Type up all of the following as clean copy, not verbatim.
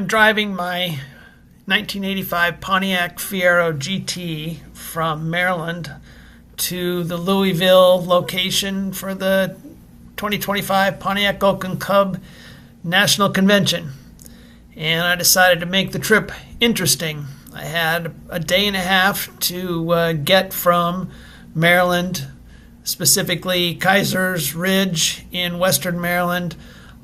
I'm driving my 1985 Pontiac Fiero GT from Maryland to the Louisville location for the 2025 Pontiac Oak and Cub National Convention. And I decided to make the trip interesting. I had a day and a half to get from Maryland, specifically Kaiser's Ridge in western Maryland,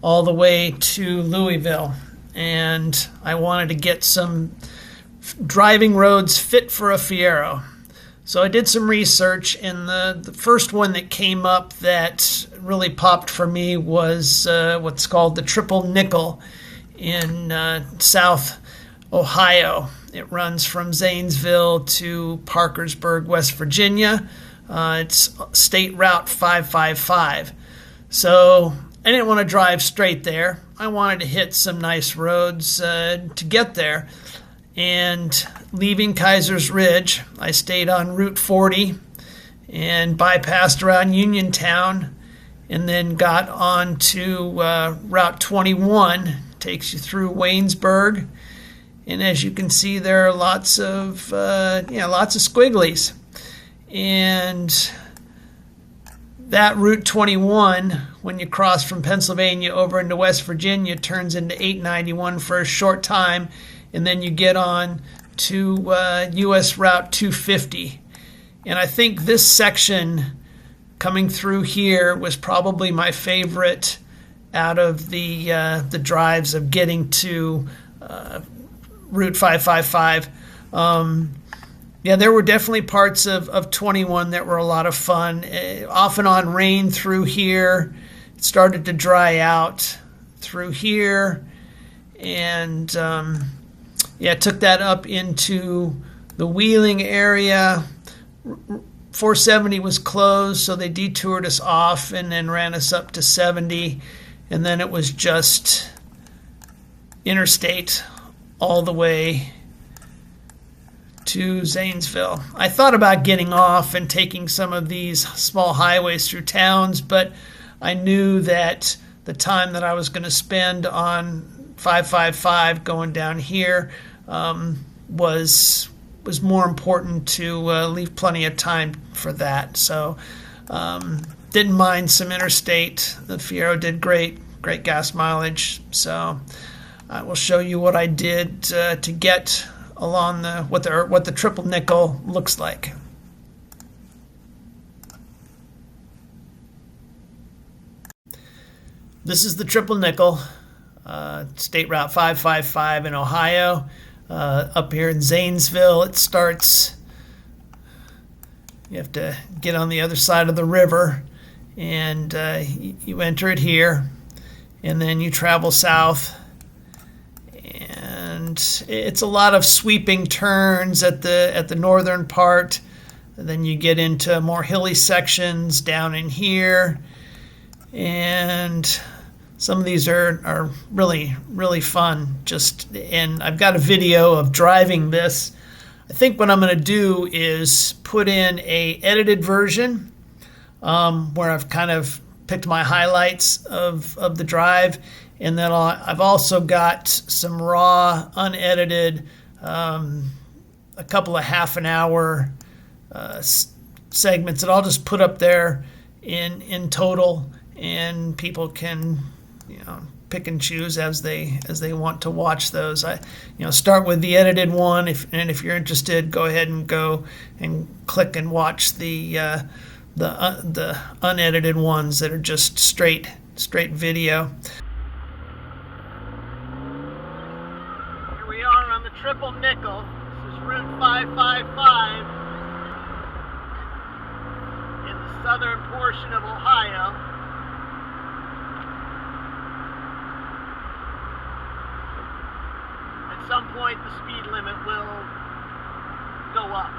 all the way to Louisville. And I wanted to get some driving roads fit for a Fiero. So I did some research, and the first one that came up that really popped for me was what's called the Triple Nickel in South Ohio. It runs from Zanesville to Parkersburg, West Virginia. It's State Route 555. So I didn't want to drive straight there. I wanted to hit some nice roads to get there. And leaving Kaiser's Ridge, I stayed on Route 40 and bypassed around Uniontown, and then got on to Route 21. Takes you through Waynesburg, and as you can see, there are lots of squigglies. And that Route 21, when you cross from Pennsylvania over into West Virginia, turns into 891 for a short time, and then you get on to U.S. Route 250. And I think this section coming through here was probably my favorite out of the drives of getting to Route 555. There were definitely parts of 21 that were a lot of fun. Off and on rain through here. It started to dry out through here. And took that up into the Wheeling area. 470 was closed, so they detoured us off and then ran us up to 70. And then it was just interstate all the way to Zanesville. I thought about getting off and taking some of these small highways through towns, but I knew that the time that I was going to spend on 555 going down here was more important to leave plenty of time for that. So didn't mind some interstate. The Fiero did great gas mileage. So I will show you what I did to get along what the Triple Nickel looks like. This is the Triple Nickel, State Route 555 in Ohio. Up here in Zanesville, it starts. You have to get on the other side of the river, and you enter it here, and then you travel south. And it's a lot of sweeping turns at the northern part. And then you get into more hilly sections down in here, and some of these are really, really fun. And I've got a video of driving this. I think what I'm going to do is put in a edited version where I've kind of picked my highlights of the drive. And then I've also got some raw, unedited, a couple of half an hour segments that I'll just put up there in total, and people can pick and choose as they want to watch those. I start with the edited one, if you're interested, go ahead and go and click and watch the unedited ones that are just straight video. Triple Nickel. This is Route 555 in the southern portion of Ohio. At some point, the speed limit will go up.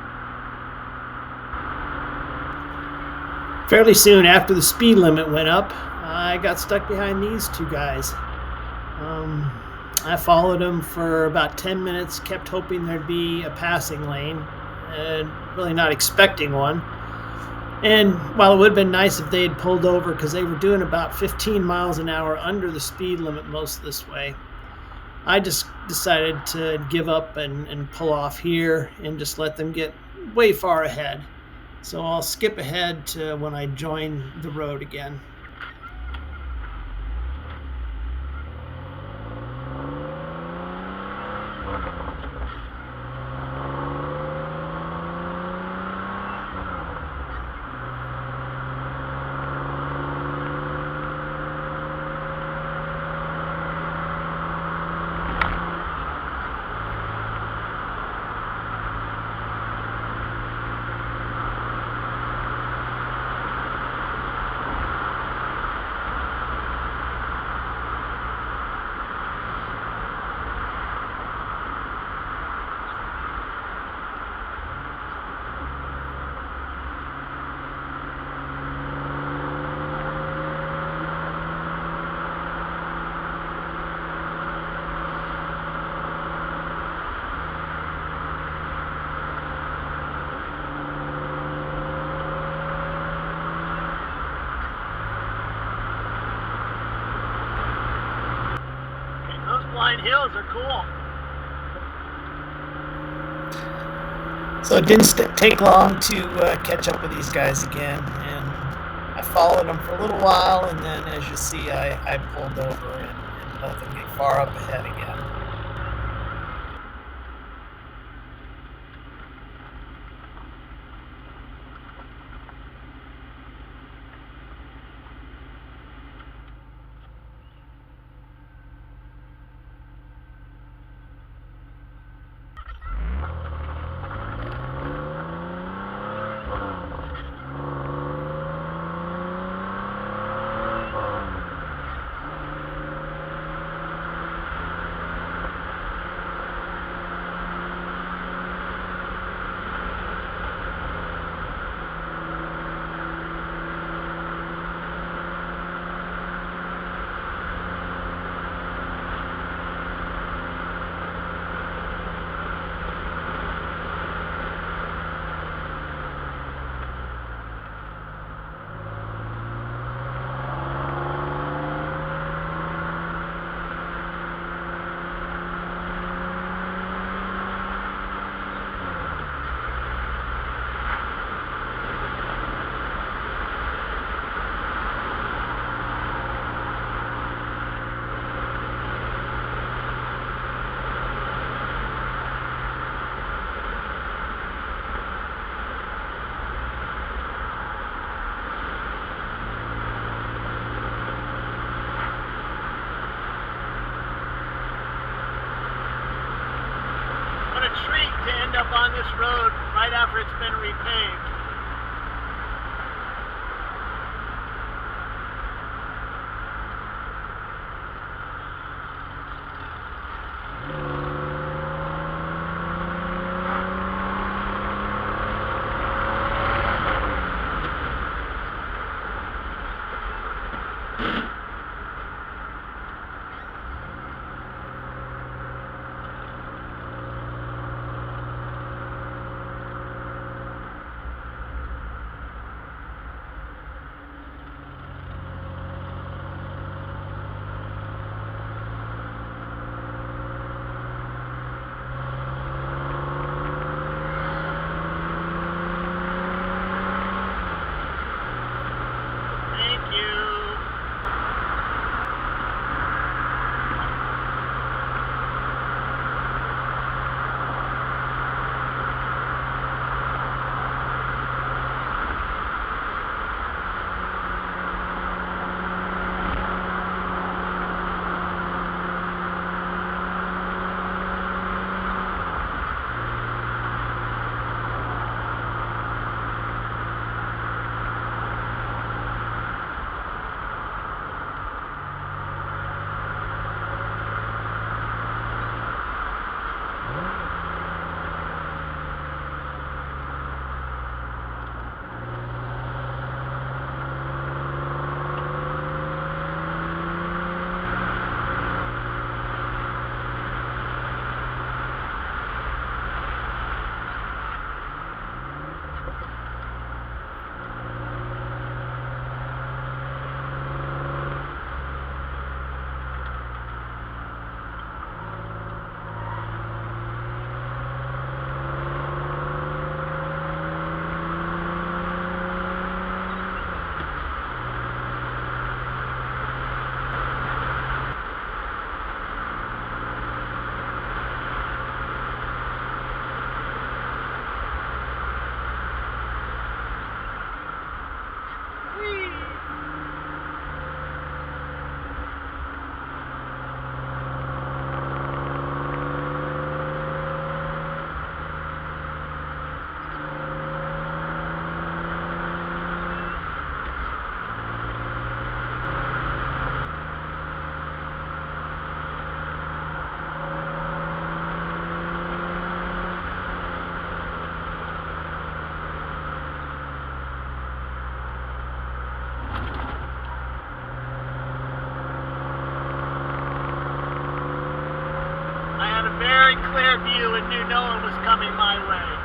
Fairly soon after the speed limit went up, I got stuck behind these two guys. I followed them for about 10 minutes, kept hoping there'd be a passing lane, and really not expecting one. And while it would have been nice if they had pulled over, because they were doing about 15 miles an hour under the speed limit most of this way, I just decided to give up and pull off here and just let them get way far ahead. So I'll skip ahead to when I join the road again. Blind hills are cool. So it didn't take long to catch up with these guys again, and I followed them for a little while, and then as you see, I pulled over and let them get far up ahead again. To end up on this road right after it's been repaved. clear view and knew no one was coming my way.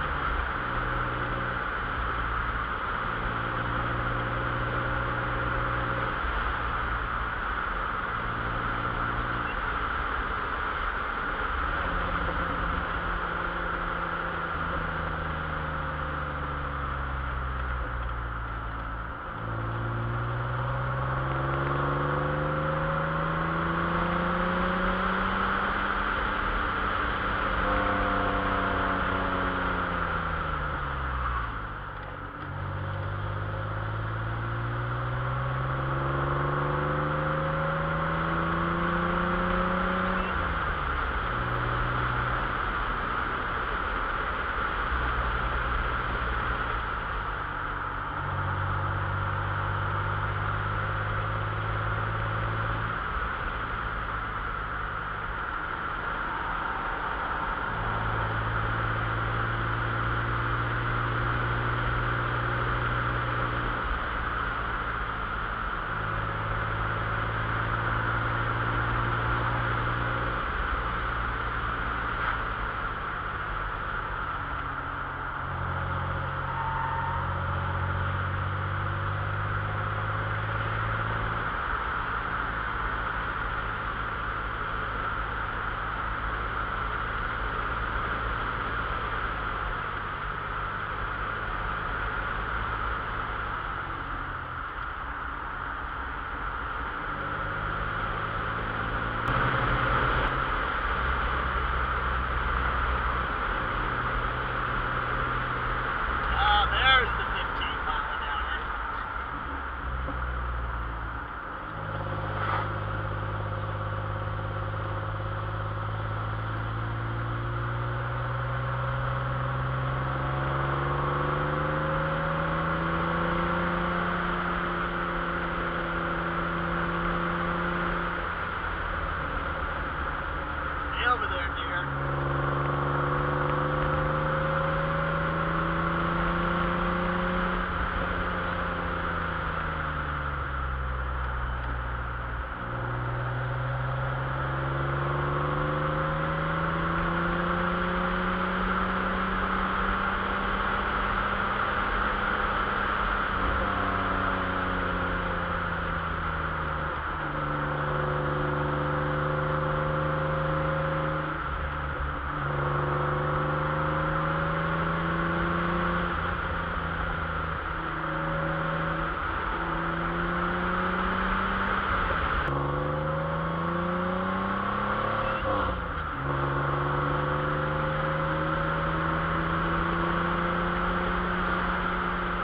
Over there, dear.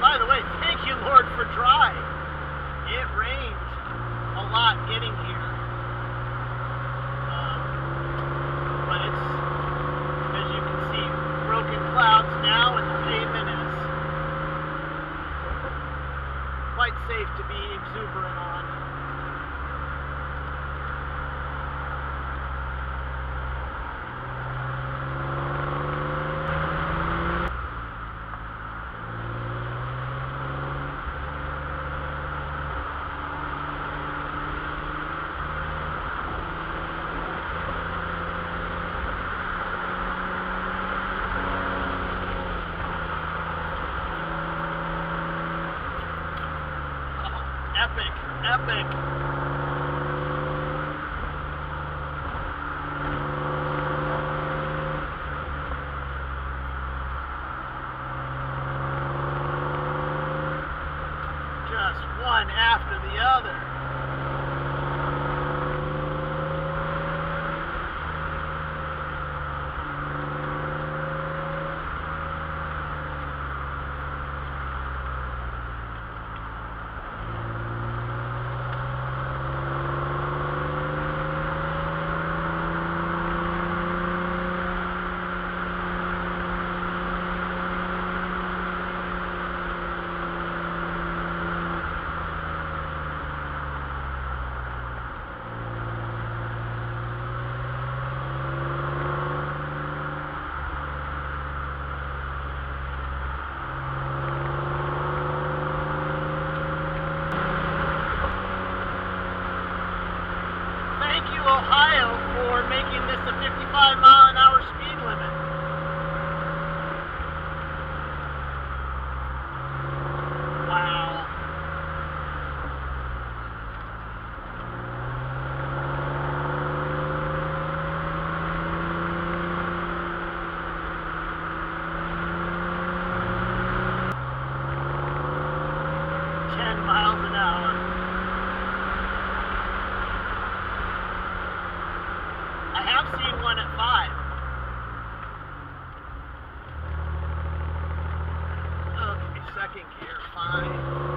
By the way, thank you, Lord, for dry. It rained a lot getting here. But it's, as you can see, broken clouds now, and the pavement is quite safe to be exuberant on. Epic. Just one after the other. Ohio for making this a 55-mile-an-hour speed second gear fine.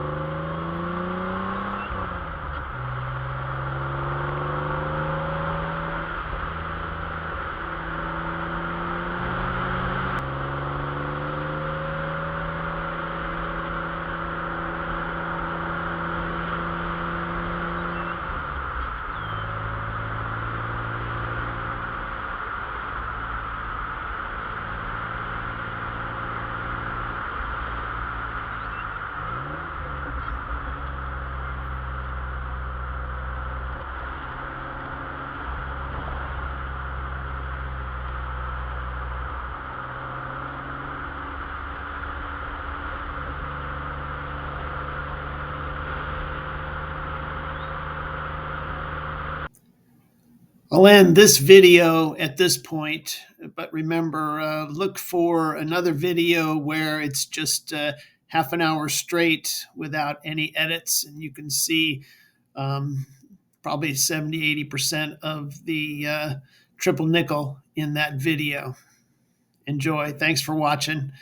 I'll end this video at this point, but remember, look for another video where it's just half an hour straight without any edits, and you can see probably 70–80% of the triple nickel in that video. Enjoy. Thanks for watching.